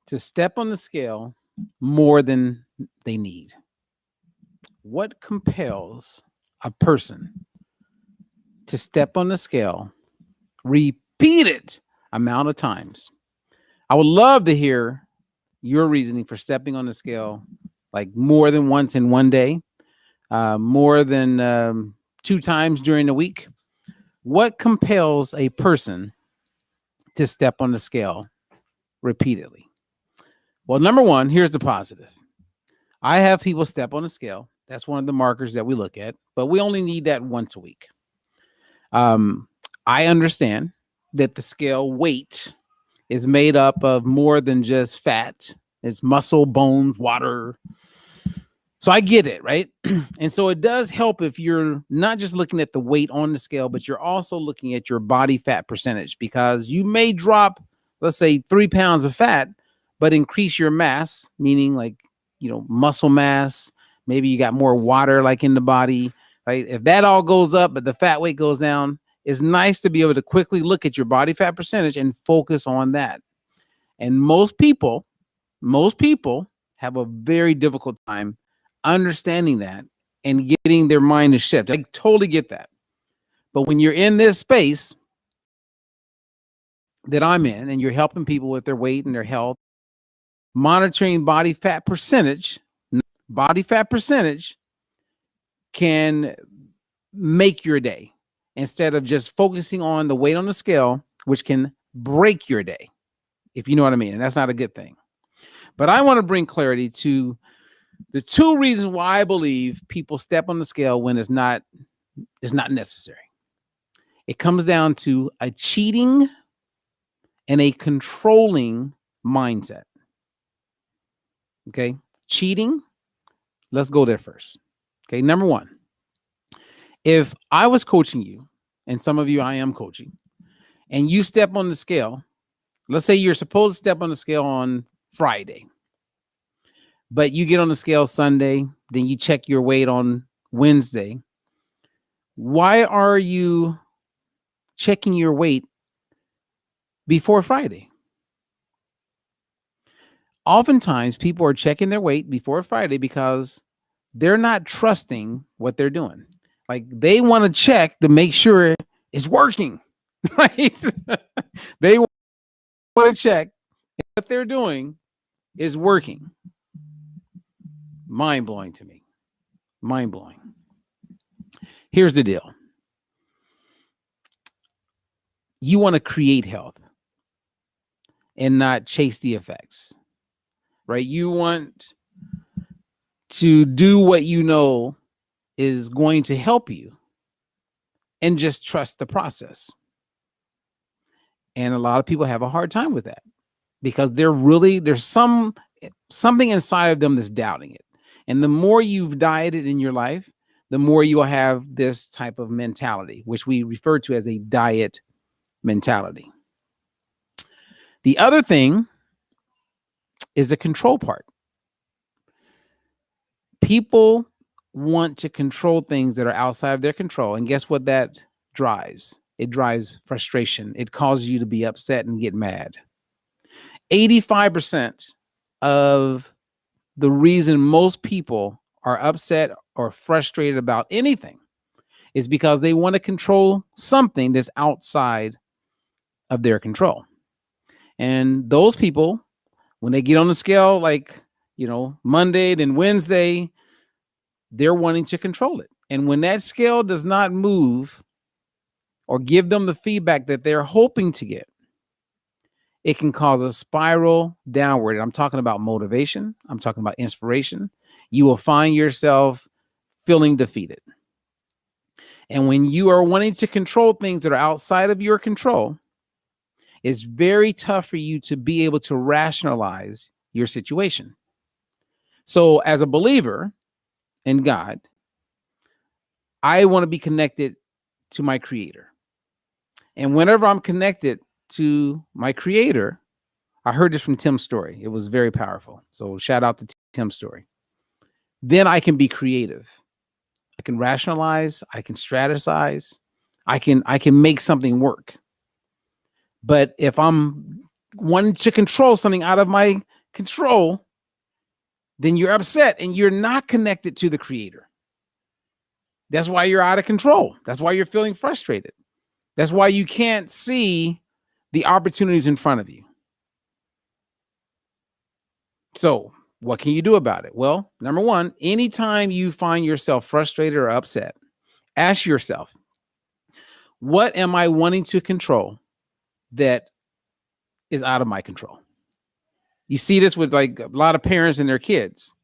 to step on the scale more than they need? What compels a person to step on the scale repeated amount of times? I would love to hear your reasoning for stepping on the scale like more than once in one day, more than 2 times during the week. What compels a person to step on the scale repeatedly? Well, number one, here's the positive. I have people step on the scale. That's one of the markers that we look at, but we only need that once a week. I understand that the scale weight is made up of more than just fat. It's muscle, bones, water. So I get it, right? And so it does help if you're not just looking at the weight on the scale, but you're also looking at your body fat percentage, because you may drop, let's say, 3 pounds of fat, but increase your mass, meaning like, muscle mass. Maybe you got more water like in the body, right? If that all goes up, but the fat weight goes down, it's nice to be able to quickly look at your body fat percentage and focus on that. And most people have a very difficult time understanding that and getting their mind to shift. I totally get that. But when you're in this space that I'm in and you're helping people with their weight and their health, monitoring body fat percentage can make your day instead of just focusing on the weight on the scale, which can break your day, if you know what I mean. And that's not a good thing. But I want to bring clarity to the 2 reasons why I believe people step on the scale when it's not necessary. It comes down to a cheating and a controlling mindset. Okay, cheating. Let's go there first. Okay, number one, if I was coaching you, and some of you I am coaching, and you step on the scale, let's say you're supposed to step on the scale on Friday, but you get on the scale Sunday, then you check your weight on Wednesday. Why are you checking your weight before Friday? Oftentimes, people are checking their weight before Friday because they're not trusting what they're doing. Like, they want to check to make sure it's working, right? They want to check what they're doing is working. Mind-blowing to me. Mind-blowing. Here's the deal. You want to create health and not chase the effects, right? You want to do what you know is going to help you and just trust the process. And a lot of people have a hard time with that because there's something inside of them that's doubting it. And the more you've dieted in your life, the more you will have this type of mentality, which we refer to as a diet mentality. The other thing is the control part. People want to control things that are outside of their control. And guess what that drives? It drives frustration. It causes you to be upset and get mad. 85% of the reason most people are upset or frustrated about anything is because they want to control something that's outside of their control. And those people, when they get on the scale, like, Monday, then Wednesday, they're wanting to control it. And when that scale does not move or give them the feedback that they're hoping to get, it can cause a spiral downward. And I'm talking about motivation. I'm talking about inspiration. You will find yourself feeling defeated. And when you are wanting to control things that are outside of your control, it's very tough for you to be able to rationalize your situation. So as a believer in God, I want to be connected to my Creator. And whenever I'm connected to my Creator, I heard this from Tim's story. It was very powerful. So shout out to Tim's story. Then I can be creative. I can rationalize. I can strategize. I can make something work. But if I'm wanting to control something out of my control, then you're upset and you're not connected to the creator. That's why you're out of control. That's why you're feeling frustrated. That's why you can't see the opportunities in front of you. So what can you do about it? Well, number one, anytime you find yourself frustrated or upset, ask yourself, what am I wanting to control that is out of my control? You see this with like a lot of parents and their kids.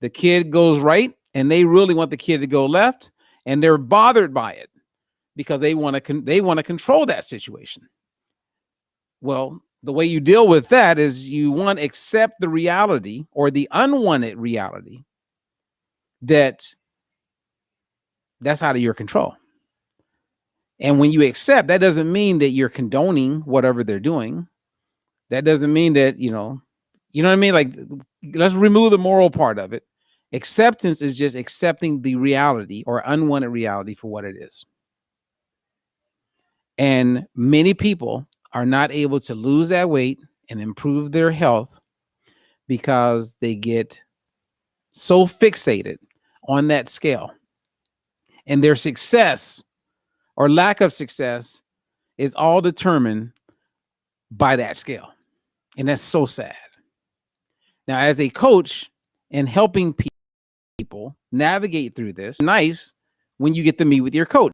The kid goes right and they really want the kid to go left, and they're bothered by it because they want to control that situation. Well, the way you deal with that is you accept the reality or the unwanted reality that's out of your control. And when you accept, that doesn't mean that you're condoning whatever they're doing. That doesn't mean that, you know what I mean? Like, let's remove the moral part of it. Acceptance is just accepting the reality or unwanted reality for what it is. And many people are not able to lose that weight and improve their health because they get so fixated on that scale. And their success or lack of success is all determined by that scale. And that's so sad. Now, as a coach and helping people navigate through this, nice when you get to meet with your coach,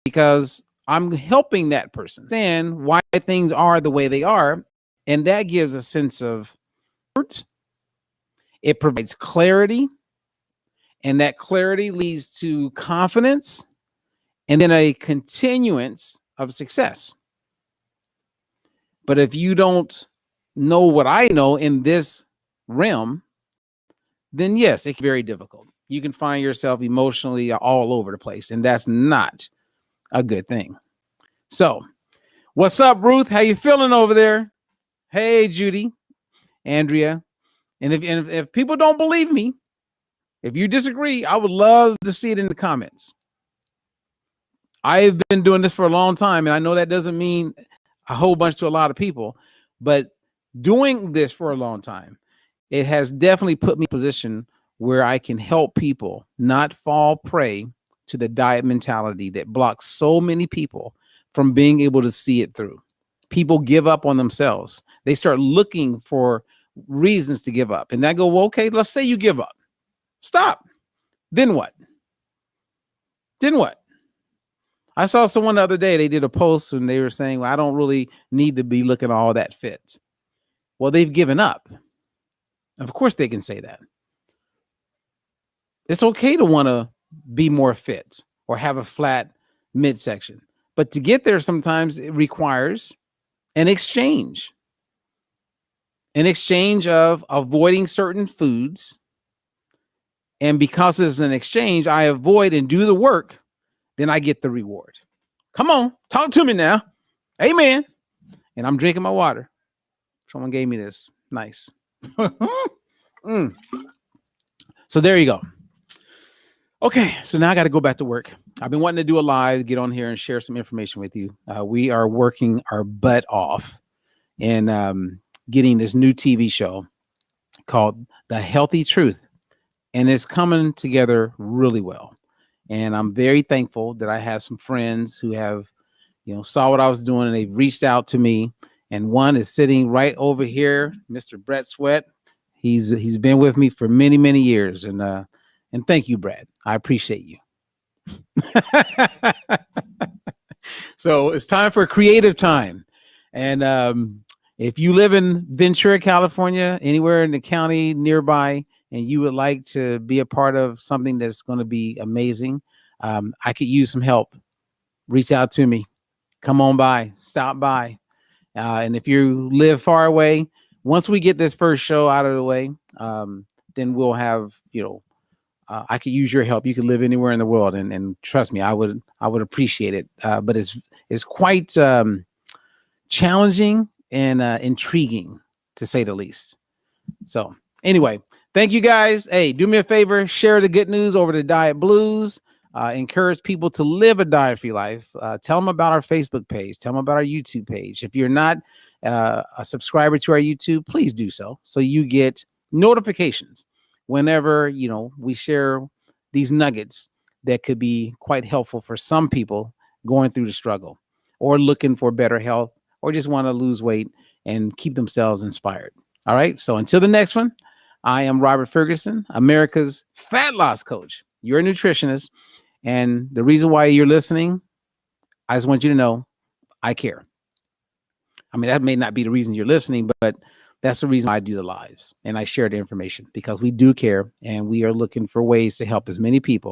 because I'm helping that person understand why things are the way they are. And that gives a sense of hurt. It provides clarity. And that clarity leads to confidence and then a continuance of success. But if you don't know what I know in this realm, then yes, it's very difficult. You can find yourself emotionally all over the place, and that's not a good thing. So, what's up, Ruth? How you feeling over there? Hey, Judy, Andrea. And if people don't believe me, if you disagree, I would love to see it in the comments. I've been doing this for a long time, and I know that doesn't mean a whole bunch to a lot of people, but doing this for a long time, it has definitely put me in a position where I can help people not fall prey to the diet mentality that blocks so many people from being able to see it through. People give up on themselves. They start looking for reasons to give up. And I go, well, okay, let's say you give up. Stop. Then what? Then what? I saw someone the other day, they did a post and they were saying, well, I don't really need to be looking all that fit. Well, they've given up. Of course they can say that. It's okay to want to be more fit or have a flat midsection. But to get there, sometimes it requires an exchange of avoiding certain foods. And because it's an exchange, I avoid and do the work, then I get the reward. Come on, talk to me now. Amen. And I'm drinking my water. Someone gave me this. Nice. So there you go. Okay, so now I got to go back to work. I've been wanting to do a live, get on here and share some information with you. We are working our butt off in getting this new TV show called The Healthy Truth. And it's coming together really well. And I'm very thankful that I have some friends who have, saw what I was doing and they've reached out to me. And one is sitting right over here, Mr. Brett Sweat. He's been with me for many, many years. And thank you, Brad. I appreciate you. So it's time for creative time. And if you live in Ventura, California, anywhere in the county nearby, and you would like to be a part of something that's going to be amazing, I could use some help. Reach out to me. Come on by. Stop by. And if you live far away, once we get this first show out of the way, then we'll have, I could use your help. You could live anywhere in the world, and trust me, I would appreciate it. But it's quite challenging and intriguing, to say the least. So anyway, thank you guys. Hey, do me a favor, share the good news over to Diet Blues. encourage people to live a diet-free life. Tell them about our Facebook page. Tell them about our YouTube page. If you're not a subscriber to our YouTube, please do so you get notifications whenever we share these nuggets that could be quite helpful for some people going through the struggle or looking for better health or just want to lose weight and keep themselves inspired. All right. So until the next one, I am Rferguson, America's fat loss coach. You're a nutritionist. And the reason why you're listening, I just want you to know I care. I mean, that may not be the reason you're listening, but that's the reason I do the lives and I share the information because we do care and we are looking for ways to help as many people